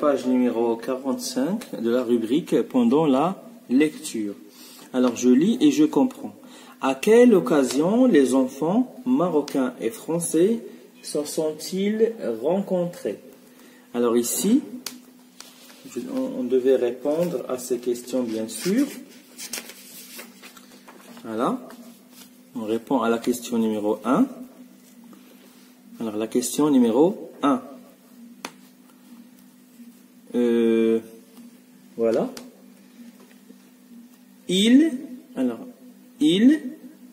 page numéro 45 de la rubrique pendant la lecture. Alors je lis et je comprends. À quelle occasion les enfants marocains et français se sont-ils rencontrés? Alors ici, on devait répondre à ces questions bien sûr. Voilà. On répond à la question numéro 1. Alors la question numéro 1. Voilà.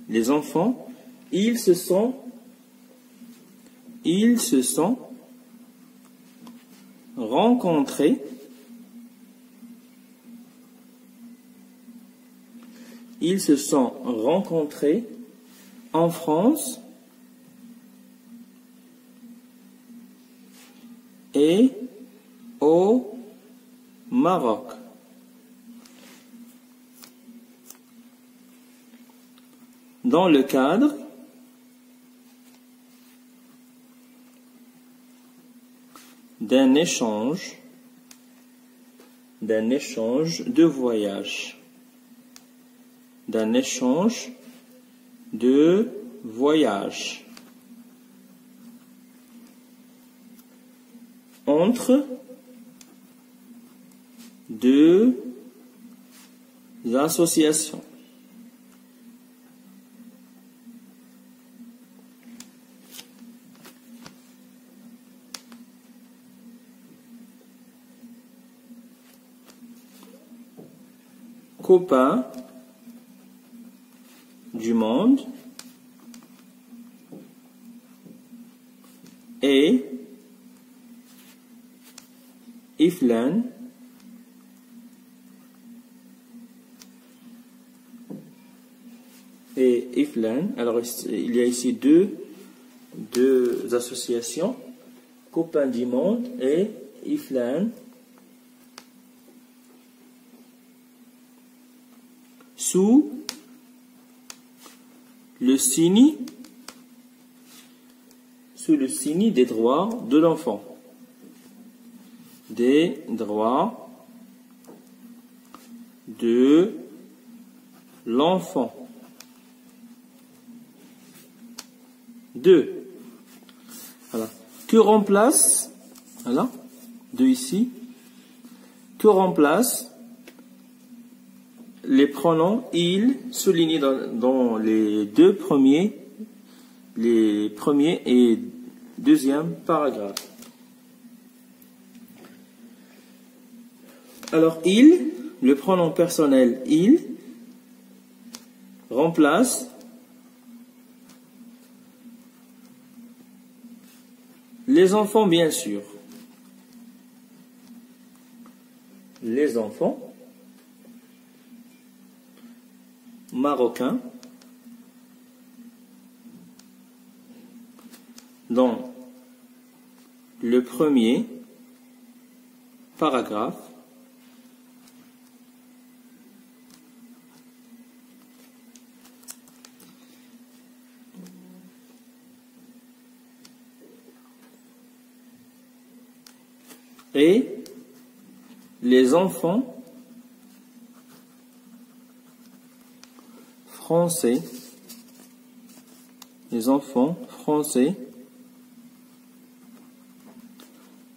Les enfants, ils se sont rencontrés en France et au Maroc. Dans le cadre d'un échange de voyage. Entre deux associations. Copains du monde et Iflan alors il y a ici deux associations, Copains du monde et Iflan, sous le signe des droits de l'enfant. Des droits de l'enfant. 2. Voilà. Que remplace, voilà, 2 ici, que remplace les pronoms il soulignés dans les premiers et deuxième paragraphes. Alors le pronom personnel il remplace les enfants bien sûr. Les enfants marocains dans le premier paragraphe et les enfants français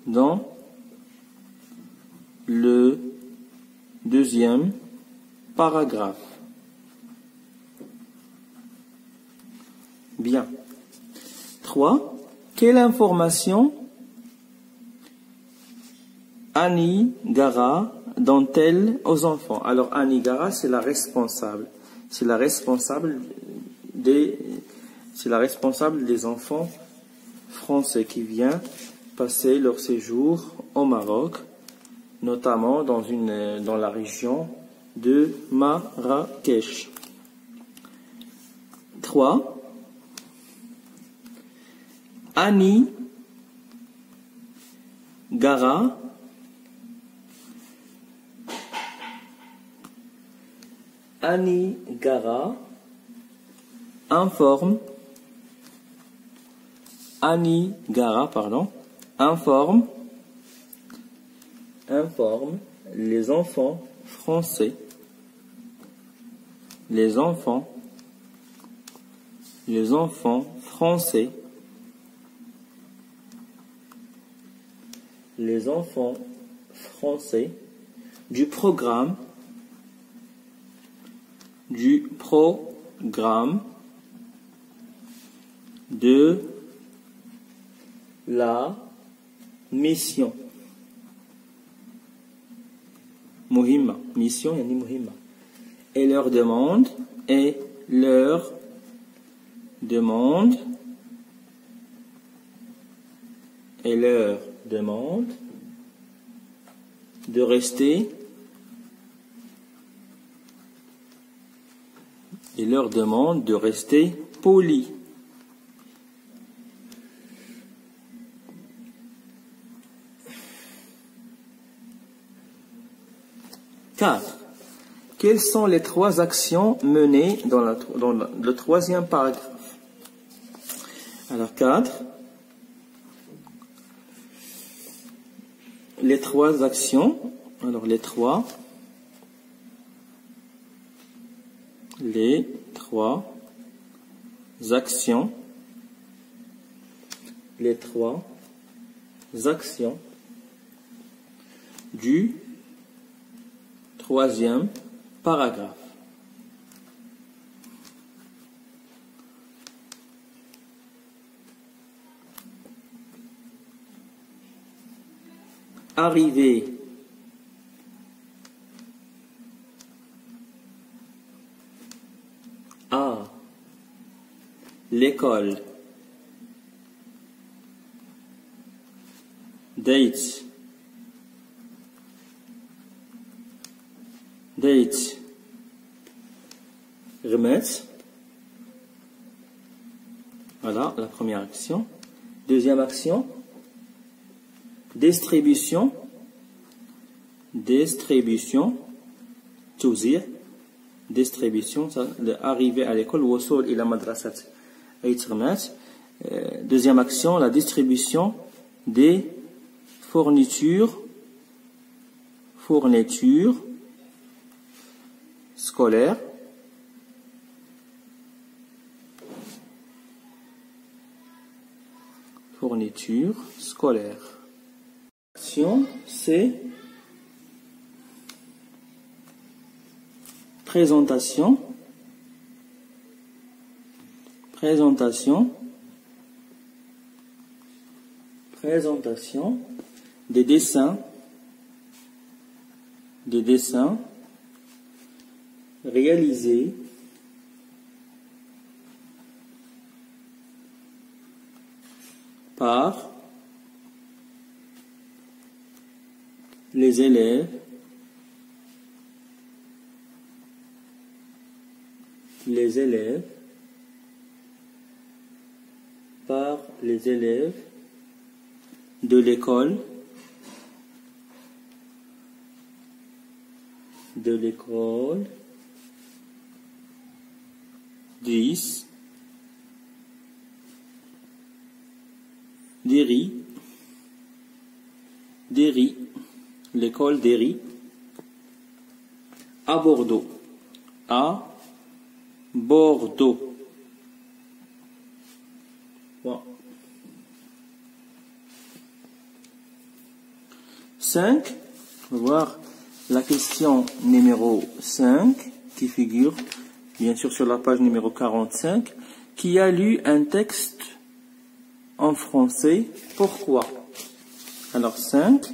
dans le deuxième paragraphe. Bien. 3. Quelle information Annie Gara donne-t-elle aux enfants? Alors Annie Gara, c'est la responsable. C'est la responsable des enfants français qui vient passer leur séjour au Maroc, notamment dans la région de Marrakech. 3. Annie Gara informe informe les enfants français, les enfants français, les enfants français du programme de la mission مهمة mission يعني مهمة et leur demande de rester polis. Quelles sont les 3 actions menées dans le 3e paragraphe? Alors 4. Les 3 actions. Alors les trois actions. Les 3 actions du 3e paragraphe. Arriver à l'école. Date. Remettre. Voilà la première action. Deuxième action. Distribution. توزيع. Distribution, ça, arriver à l'école. وصول إلى مدرسة أيت غمات. Deuxième action, la distribution des fournitures scolaires. Fournitures scolaires. Action, c'est présentation des dessins réalisés par les élèves de l'école 10 d'Héry, l'école d'Héry à Bordeaux. Bon. 5. On va voir la question numéro 5 qui figure bien sûr sur la page numéro 45. Qui a lu un texte en français? Pourquoi? Alors 5.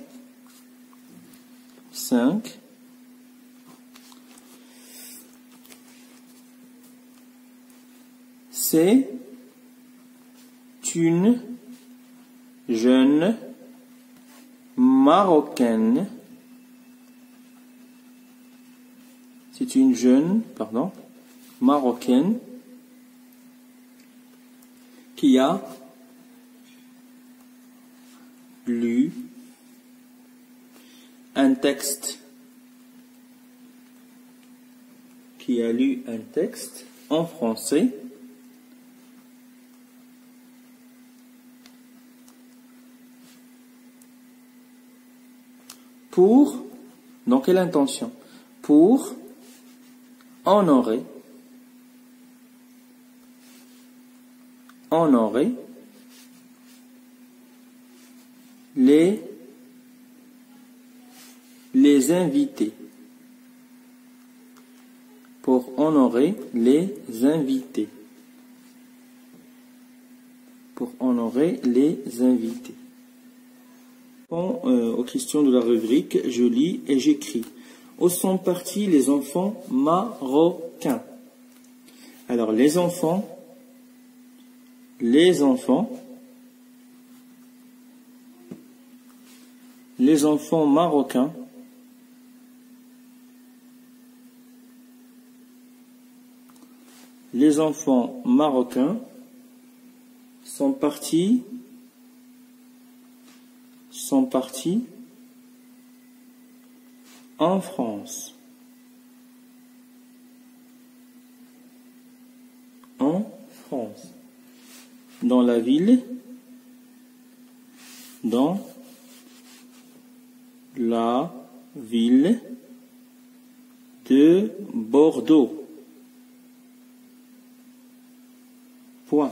C'est une jeune Marocaine. Marocaine qui a lu un texte. En français. pour, dans quelle intention? Pour honorer les invités. Pour honorer les invités. Pour honorer les invités. Aux questions de la rubrique, je lis et j'écris. Où sont partis les enfants marocains? Alors, les enfants marocains sont partis en France. Dans la ville de Bordeaux. Point.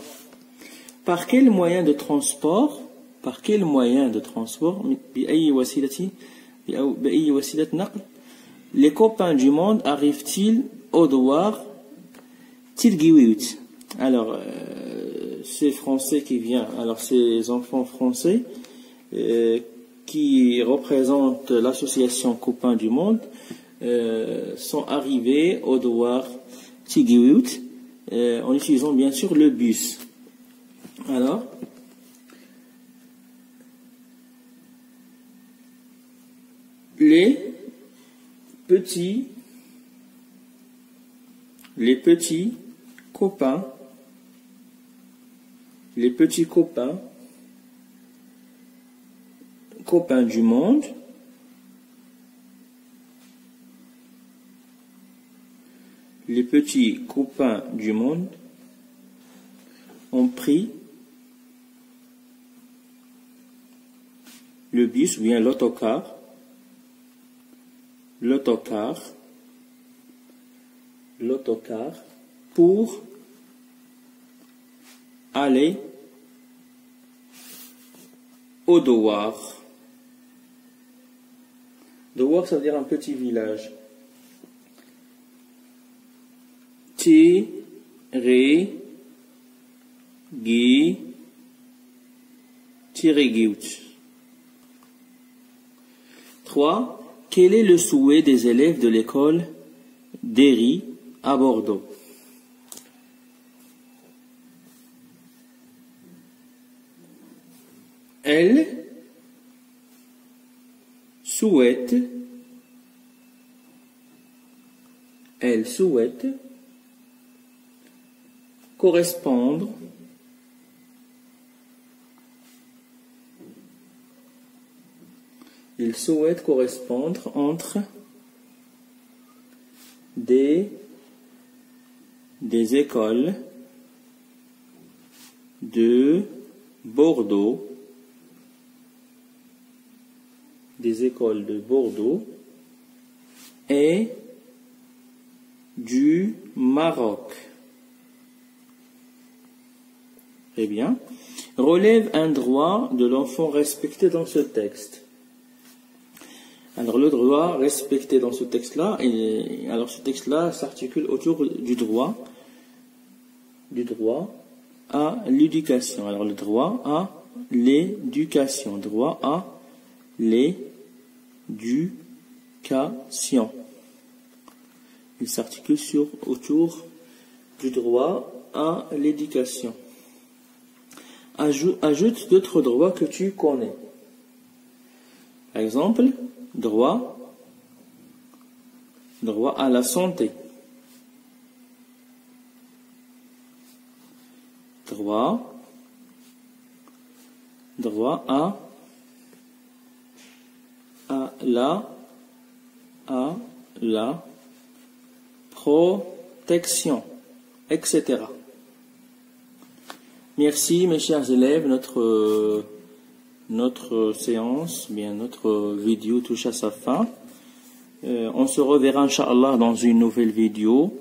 Par quel moyen de transport les copains du monde arrivent-ils au Douar Tirguiwit? Alors, ces Français qui viennent, alors ces enfants français qui représentent l'association Copains du Monde sont arrivés au Douar Tirguiwit en utilisant bien sûr le bus. Alors, les petits copains du monde ont pris le bus ou bien l'autocar pour aller au Douar. Douar, ça veut dire un petit village. Tiriguiwit. 3. Quel est le souhait des élèves de l'école d'Héry à Bordeaux? Elle souhaite correspondre entre des écoles de Bordeaux, et du Maroc. Très bien. Relève un droit de l'enfant respecté dans ce texte. Alors le droit respecté dans ce texte-là, alors ce texte-là s'articule autour du droit à l'éducation. Alors le droit à l'éducation, Il s'articule autour du droit à l'éducation. Ajoute d'autres droits que tu connais. Par exemple, droit à la santé. Droit à la protection, etc. Merci mes chers élèves, notre notre séance, bien notre vidéo touche à sa fin. On se reverra, Inch'Allah, dans une nouvelle vidéo.